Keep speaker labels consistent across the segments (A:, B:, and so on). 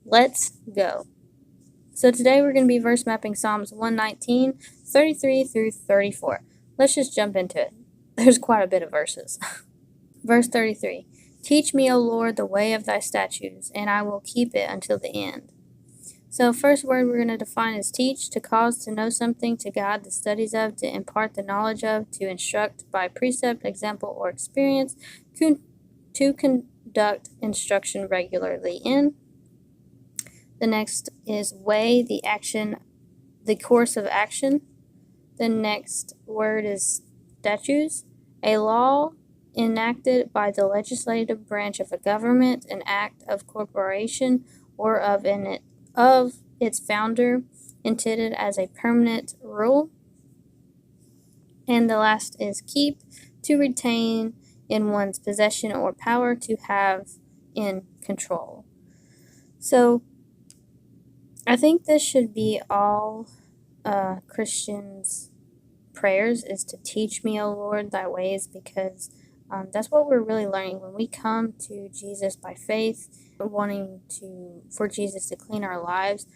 A: Let's go. So today we're going to be verse mapping Psalms 119, 33 through 34. Let's just jump into it. There's quite a bit of verses. Verse 33. Teach me, O Lord, the way of thy statutes, and I will keep it until the end. So first word we're going to define is teach, to cause to know something, to guide the studies of, to impart the knowledge of, to instruct by precept, example, or experience, to conduct instruction regularly in. The next is way, the action, the course of action. The next word is statutes, a law enacted by the legislative branch of a government, an act of corporation, or of its founder, intended as a permanent rule. And the last is keep, to retain in one's possession or power, to have in control. So I think this should be all Christians' prayers, is to teach me, O Lord, thy ways, because that's what we're really learning when we come to Jesus by faith, wanting for Jesus to clean our lives.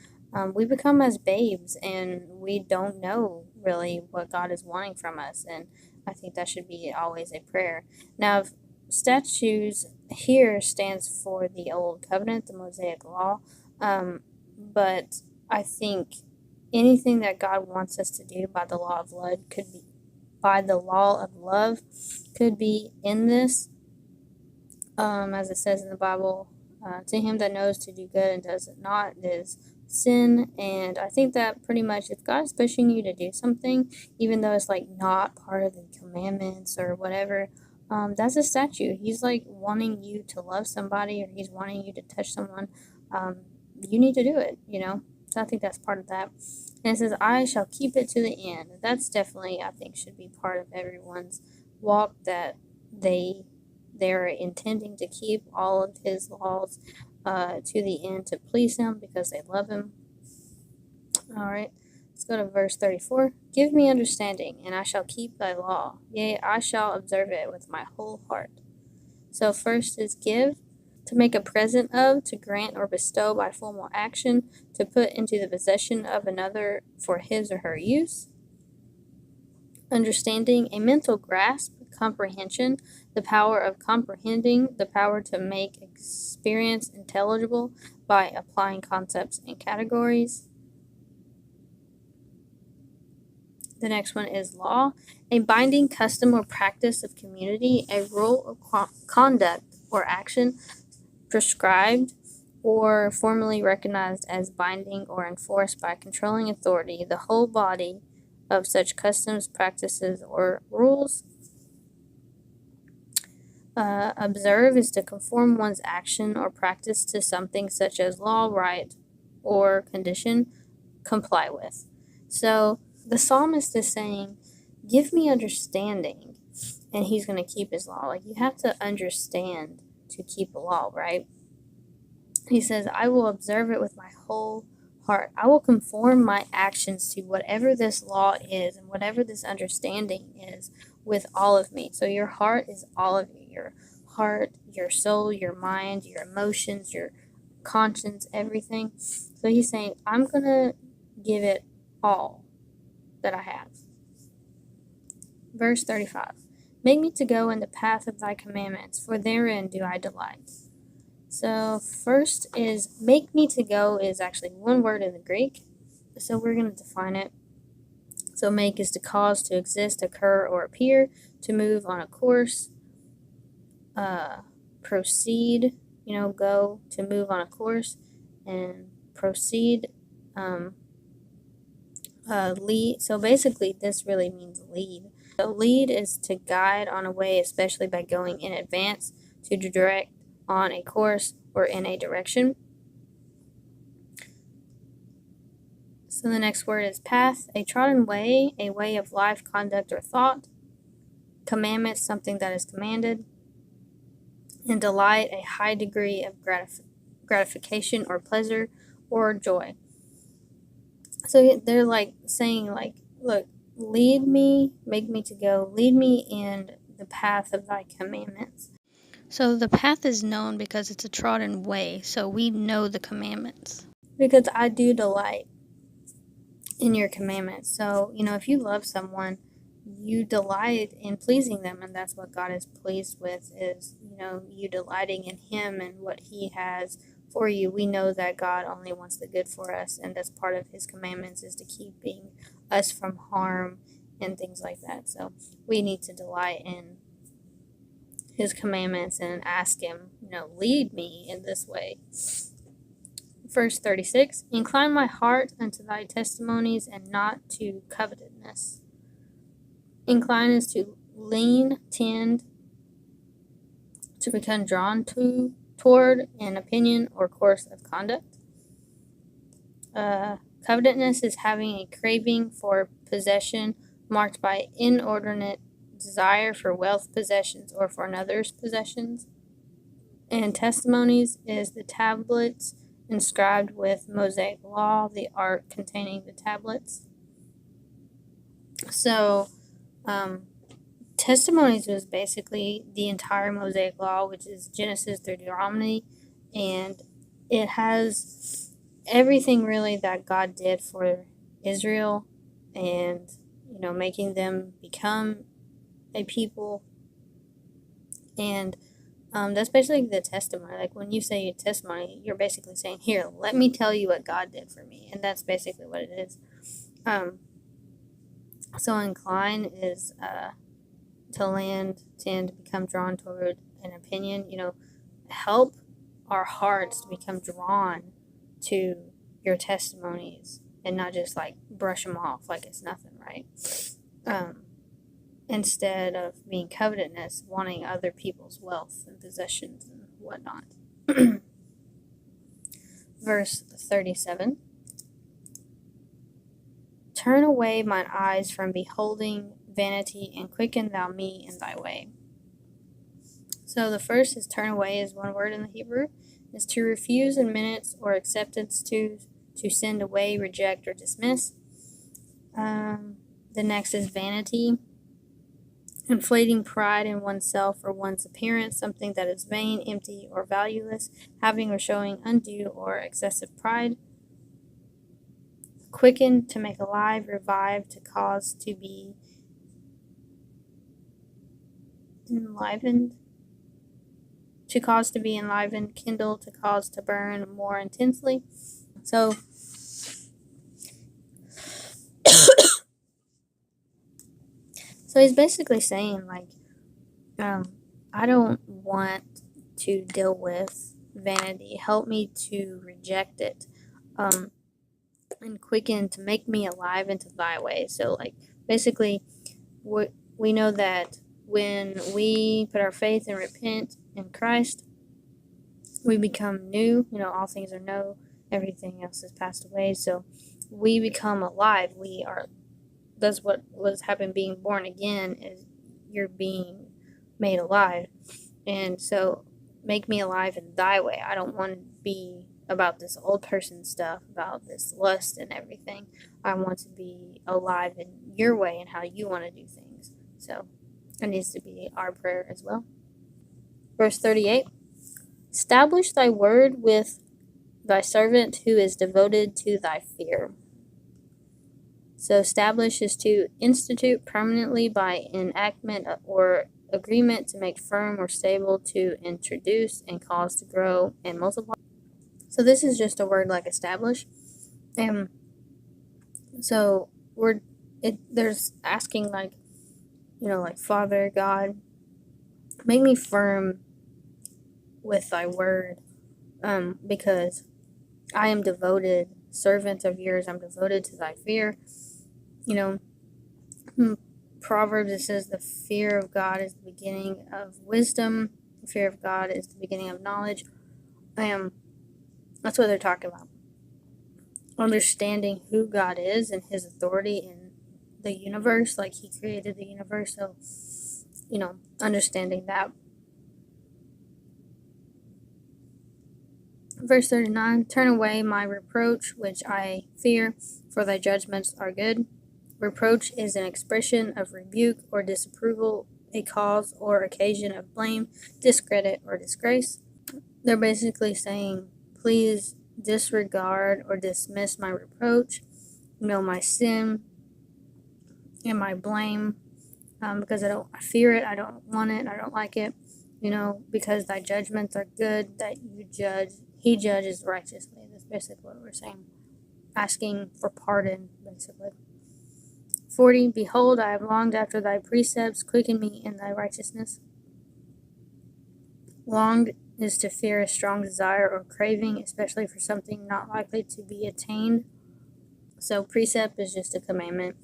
A: We become as babes, and we don't know really what God is wanting from us, and I think that should be always a prayer. Now, statutes here stands for the Old Covenant, the Mosaic Law, but I think anything that God wants us to do by the law of love could be in this. As it says in the Bible, to him that knows to do good and does it not is sin. And I think that pretty much if God is pushing you to do something, even though it's like not part of the commandments or whatever, that's a statute. He's like wanting you to love somebody, or he's wanting you to touch someone. You need to do it, So I think that's part of that. And it says, I shall keep it to the end. That's definitely, I think, should be part of everyone's walk, that they're intending to keep all of his laws to the end, to please him because they love him. All right, let's go to verse 34. Give me understanding, and I shall keep thy law. Yea, I shall observe it with my whole heart. So first is give, to make a present of, to grant or bestow by formal action, to put into the possession of another for his or her use. Understanding, a mental grasp, comprehension, the power of comprehending, the power to make experience intelligible by applying concepts and categories. The next one is law, a binding custom or practice of community, a rule of conduct or action prescribed or formally recognized as binding or enforced by controlling authority, the whole body of such customs, practices, or rules. Observe is to conform one's action or practice to something such as law, right, or condition. Comply with. So the psalmist is saying, give me understanding, and he's going to keep his law. Like, you have to understand to keep a law, right? He says, I will observe it with my whole heart. I will conform my actions to whatever this law is and whatever this understanding is with all of me. So your heart is all of you. Your heart, your soul, your mind, your emotions, your conscience, everything. So he's saying, I'm going to give it all that I have. Verse 35. Make me to go in the path of thy commandments, for therein do I delight. So first is make me to go is actually one word in the Greek. So we're going to define it. So make is to cause, to exist, occur, or appear, to move on a course, proceed, go, to move on a course, and proceed, lead. So basically this really means lead. So lead is to guide on a way, especially by going in advance, to direct on a course or in a direction. So the next word is path, a trodden way, a way of life, conduct, or thought. Commandment, something that is commanded. And delight, a high degree of gratification or pleasure or joy. So they're like saying, like, look, lead me, make me to go, lead me in the path of thy commandments.
B: So the path is known because it's a trodden way, so we know the commandments.
A: Because I do delight in your commandments. So, if you love someone, you delight in pleasing them, and that's what God is pleased with, is, you delighting in Him and what He has for you. We know that God only wants the good for us, and that's part of His commandments, is to keeping us from harm and things like that. So we need to delight in His commandments and ask Him, lead me in this way. Verse 36, incline my heart unto thy testimonies and not to covetousness. Incline is to lean, tend, to become drawn toward an opinion or course of conduct. Covetousness is having a craving for possession marked by inordinate desire for wealth, possessions, or for another's possessions. And testimonies is the tablets inscribed with Mosaic law, the ark containing the tablets. So, testimonies was basically the entire Mosaic law, which is Genesis through Deuteronomy, and it has everything really that God did for Israel, and making them become a people. And that's basically the testimony. Like, when you say a testimony, you're basically saying, here, let me tell you what God did for me. And that's basically what it is. So incline is to land, tend, to become drawn toward an opinion. Help our hearts to become drawn to your testimonies and not just like brush them off like it's nothing, right? Instead of being covetousness, wanting other people's wealth and possessions and whatnot. Verse 37, turn away mine eyes from beholding vanity, and quicken thou me in thy way. So the first is turn away, is one word in the Hebrew. Is to refuse in minutes or acceptance, to send away, reject, or dismiss. The next is vanity, inflating pride in oneself or one's appearance, something that is vain, empty, or valueless, having or showing undue or excessive pride. Quicken, to make alive, revive, to cause to be enlivened, kindle, to cause to burn more intensely. So he's basically saying, like, I don't want to deal with vanity. Help me to reject it. And quicken, to make me alive into thy way. So, like, basically, we know that when we put our faith and repent in Christ, we become new. All things are new. Everything else has passed away. So we become alive. That's what was happening being born again, is you're being made alive. And so make me alive in thy way. I don't want to be about this old person stuff, about this lust and everything. I want to be alive in your way and how you want to do things. So it needs to be our prayer as well. Verse 38, establish thy word with thy servant who is devoted to thy fear. So establish is to institute permanently by enactment or agreement, to make firm or stable, to introduce and cause to grow and multiply. So this is just a word like establish. And so there's asking, like, like, Father God, make me firm with thy word, because I am devoted, servant of yours, I'm devoted to thy fear. Proverbs, it says the fear of God is the beginning of wisdom. The fear of God is the beginning of knowledge. That's what they're talking about. Understanding who God is and his authority in the universe, like he created the universe. So, understanding that. Verse 39, turn away my reproach, which I fear, for thy judgments are good. Reproach is an expression of rebuke or disapproval a cause or occasion of blame, discredit, or disgrace. They're basically saying, please disregard or dismiss my reproach, my sin and my blame, because I fear it, I don't want it, I don't like it, because thy judgments are good, that he judges righteously. That's basically what we're saying. Asking for pardon, basically. 40, behold, I have longed after thy precepts, quicken me in thy righteousness. Longed is to fear a strong desire or craving, especially for something not likely to be attained. So precept is just a commandment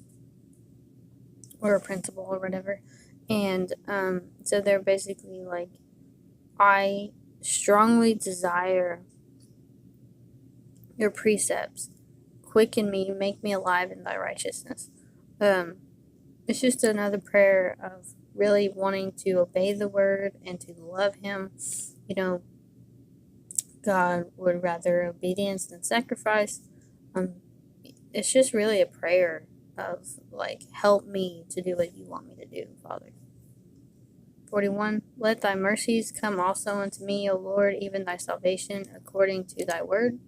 A: or a principle or whatever. And so they're basically like, I strongly desire your precepts. Quicken me, make me alive in thy righteousness. It's just another prayer of really wanting to obey the word and to love him. God would rather obedience than sacrifice. It's just really a prayer of like, help me to do what you want me to do, Father. 41, let thy mercies come also unto me, O Lord, even thy salvation according to thy word.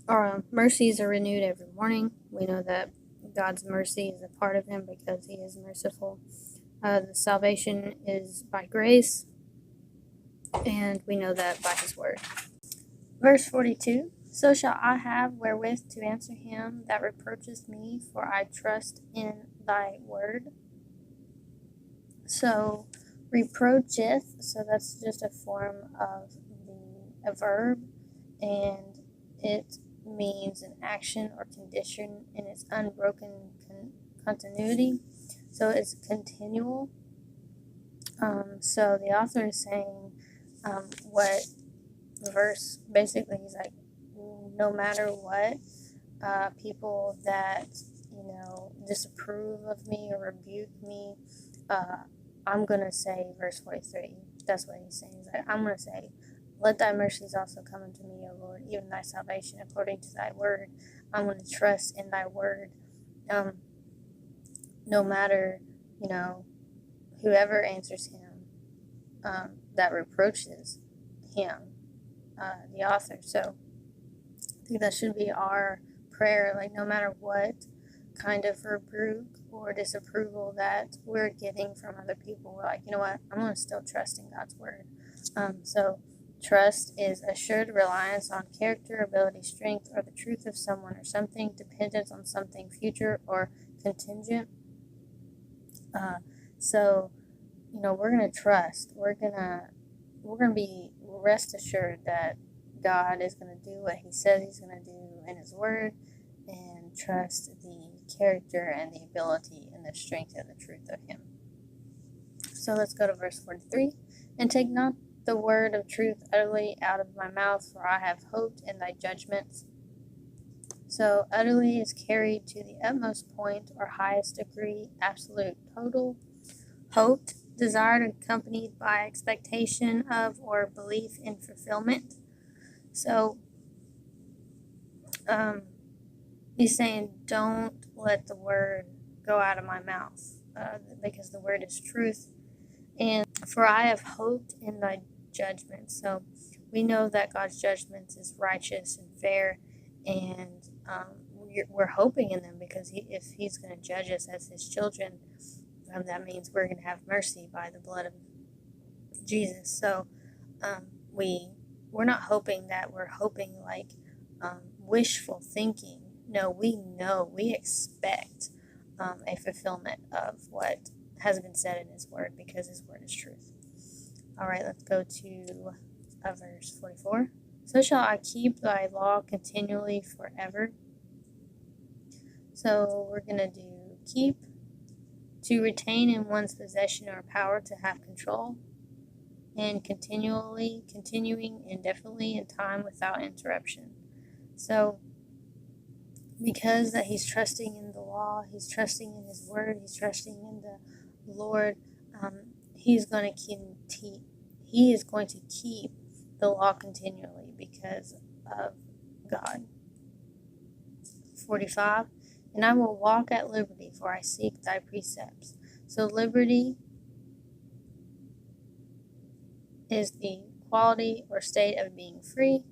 A: Our mercies are renewed every morning. We know that God's mercy is a part of him because he is merciful. The salvation is by grace, and we know that by his word. Verse 42, so shall I have wherewith to answer him that reproacheth me, for I trust in thy word. So, reproacheth, so that's just a form of a verb, and it means an action or condition in its unbroken continuity. So it's continual. So the author is saying what the verse basically is like, no matter what, people that disapprove of me or rebuke me, I'm gonna say, verse 43. That's what he's saying. He's like, I'm gonna say, let thy mercies also come unto me, O Lord, even thy salvation according to thy word. I'm going to trust in thy word. No matter, whoever answers him, that reproaches him, the author. So I think that should be our prayer. Like, no matter what kind of rebuke or disapproval that we're getting from other people, we're like, you know what? I'm going to still trust in God's word. So trust is assured reliance on character, ability, strength, or the truth of someone or something, dependence on something future or contingent. So, we're gonna trust. We're gonna be rest assured that God is gonna do what He says He's gonna do in His Word, and trust the character and the ability and the strength and the truth of Him. So let's go to verse 43. And take not the word of truth utterly out of my mouth, for I have hoped in thy judgments. So utterly is carried to the utmost point or highest degree, absolute, total. Hoped, desired, accompanied by expectation of or belief in fulfillment. So he's saying, don't let the word go out of my mouth, because the word is truth. And for I have hoped in thy judgment. So we know that God's judgments is righteous and fair, and we're hoping in them, because if he's going to judge us as his children, that means we're going to have mercy by the blood of Jesus. So we're not hoping that, we're hoping like wishful thinking. No, we expect a fulfillment of what has been said in his word, because his word is truth. All right, let's go to verse 44. So shall I keep thy law continually forever. So we're going to do keep, to retain in one's possession or power, to have control, and continuing indefinitely in time without interruption. So because that he's trusting in the law, he's trusting in his word, he's trusting in the Lord, he is going to keep the law continually because of God. 45, and I will walk at liberty, for I seek thy precepts. So liberty is the quality or state of being free.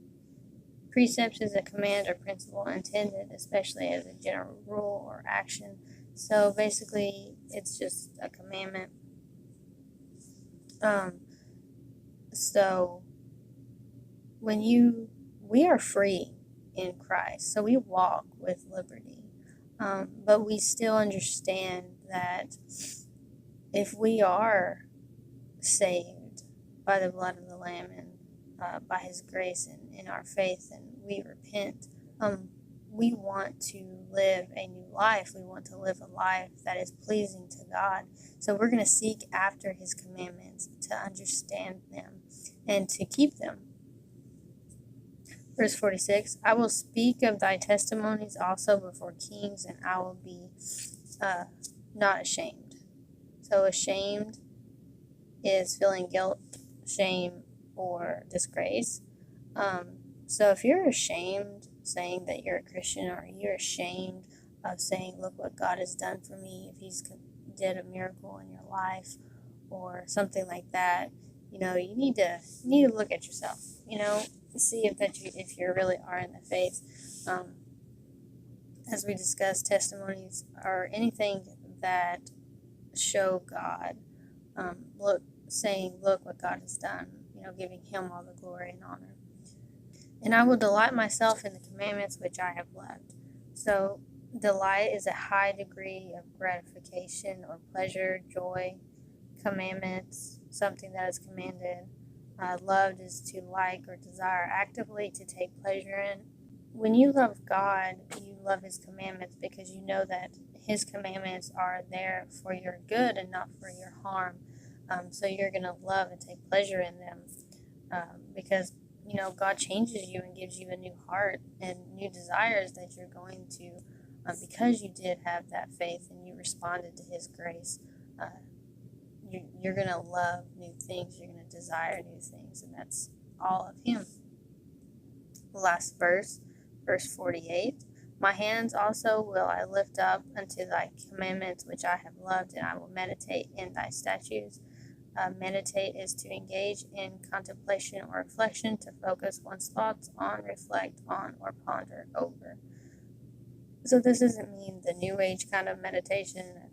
A: Precepts is a command or principle intended especially as a general rule or action. So basically, it's just a commandment. So we are free in Christ, so we walk with liberty, but we still understand that if we are saved by the blood of the Lamb and by His grace and in our faith, and we repent, we want to live a new life. We want to live a life that is pleasing to God. So we're going to seek after His commandments, to understand them and to keep them. Verse 46, I will speak of thy testimonies also before kings, and I will be not ashamed. So ashamed is feeling guilt, shame, or disgrace. So if you're ashamed saying that you're a Christian, or you're ashamed of saying, look what God has done for me, if He's did a miracle in your life or something like that, you need to look at yourself, see if you really are in the faith. As we discussed, testimonies are anything that show God, saying, look what God has done, giving Him all the glory and honor. And I will delight myself in the commandments which I have loved. So delight is a high degree of gratification or pleasure, joy. Commandments, something that is commanded. Loved is to like or desire actively, to take pleasure in. When you love God, you love His commandments because you know that His commandments are there for your good and not for your harm. So you're going to love and take pleasure in them because, God changes you and gives you a new heart and new desires that you're going to, because you did have that faith and you responded to His grace. You're going to love new things. You're going to desire new things, and that's all of Him. Last verse 48. My hands also will I lift up unto thy commandments which I have loved, and I will meditate in thy statutes. Meditate is to engage in contemplation or reflection, to focus one's thoughts on, reflect on, or ponder over. So this doesn't mean the New Age kind of meditation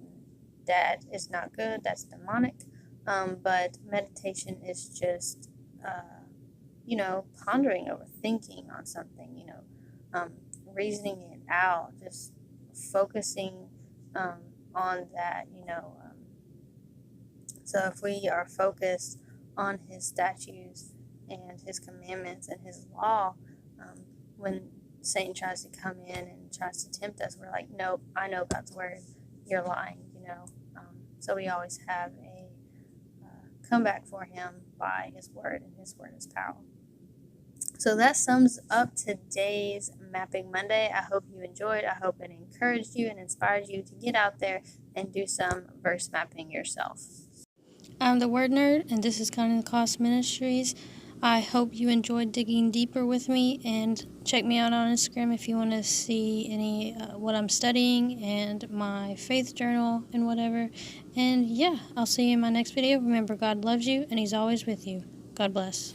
A: that is not good, that's demonic, but meditation is just, pondering over, thinking on something, reasoning it out, just focusing on that, So if we are focused on His statutes and His commandments and His law, when Satan tries to come in and tries to tempt us, we're like, nope, I know God's word, you're lying, So we always have a comeback for Him by His word, and His word is power. So that sums up today's Mapping Monday. I hope you enjoyed. I hope it encouraged you and inspired you to get out there and do some verse mapping yourself.
B: I'm the Word Nerd, and this is Counting the Cost Ministries. I hope you enjoyed digging deeper with me, and check me out on Instagram if you want to see any what I'm studying and my faith journal and whatever. And yeah, I'll see you in my next video. Remember, God loves you, and He's always with you. God bless.